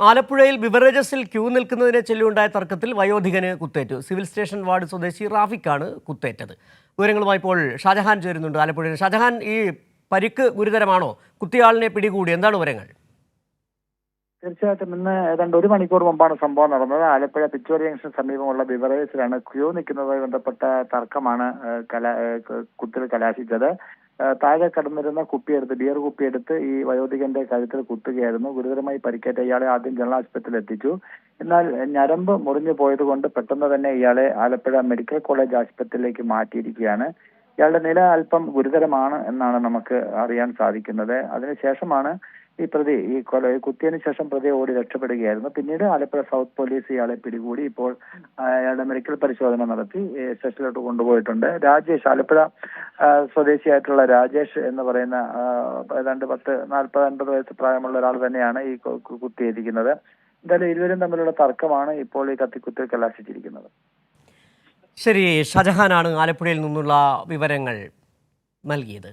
ആലപ്പുഴയിൽ ബിവറേജസിൽ ക്യൂ നിൽക്കുന്നതിനെ ചൊല്ലിയുണ്ടായ തർക്കത്തിൽ വയോധികന് കുത്തേറ്റു. Civil station ward സ്വദേശി റാഫിക്കാണ് കുത്തേറ്റത്. വിവരങ്ങളുമായി ഇപ്പോൾ ഷാജഹാൻ ചേരുന്നുണ്ട് ആലപ്പുഴയിൽ. ഷാജഹാൻ, ഈ പരിക്ക് ഗുരുതരമാണോ? കുത്തിയാളിനെ പിടികൂടി, എന്താണ് വിവരങ്ങൾ? തീർച്ചയായിട്ടും ഇന്ന് ഏതാണ്ട് ഒരു മണിക്കൂർ മുമ്പാണ് സംഭവം നടന്നത്. ആലപ്പുഴ പിച്ചോറി ജംഗ്ഷന് സമീപമുള്ള ബിവറേജിലാണ് ക്യൂ നിൽക്കുന്നതുമായി ബന്ധപ്പെട്ട തർക്കമാണ് കുത്തിൽ കലാശിച്ചത്. താഴെ കടന്നിരുന്ന ബിയർ കുപ്പിയെടുത്ത് ഈ വയോധികന്റെ കഴുത്തിൽ കുത്തുകയായിരുന്നു. ഗുരുതരമായി പരിക്കേറ്റ ഇയാളെ ആദ്യം ജനറൽ ആശുപത്രിയിൽ എത്തിച്ചു. എന്നാൽ ഞരമ്പ് മുറിഞ്ഞു പോയത് കൊണ്ട് പെട്ടെന്ന് തന്നെ ഇയാളെ ആലപ്പുഴ മെഡിക്കൽ കോളേജ് ആശുപത്രിയിലേക്ക് മാറ്റിയിരിക്കുകയാണ്. ഇയാളുടെ നില അല്പം ഗുരുതരമാണ് എന്നാണ് നമുക്ക് അറിയാൻ സാധിക്കുന്നത്. അതിനുശേഷമാണ് ഈ കുത്തിയതിനു ശേഷം പ്രതി ഓടി രക്ഷപ്പെടുകയായിരുന്നു. പിന്നീട് ആലപ്പുഴ സൗത്ത് പോലീസ് ഇയാളെ പിടികൂടി. ഇപ്പോൾ അയാളുടെ മെഡിക്കൽ പരിശോധന നടത്തി സ്റ്റേഷനിലോട്ട് കൊണ്ടുപോയിട്ടുണ്ട്. രാജേഷ്, ആലപ്പുഴ സ്വദേശിയായിട്ടുള്ള രാജേഷ് എന്ന് പറയുന്ന ഏതാണ്ട് 40-50 വയസ്സ് പ്രായമുള്ള ഒരാൾ തന്നെയാണ് ഈ കുത്തിയിരിക്കുന്നത്. എന്തായാലും ഇരുവരും തമ്മിലുള്ള തർക്കമാണ് ഇപ്പോൾ ഈ കത്തിക്കുത്തിൽ കലാശിച്ചിരിക്കുന്നത്. ശരി, ഷാജഹാനാണ് ആലപ്പുഴയിൽ നിന്നുള്ള വിവരങ്ങൾ നൽകിയത്.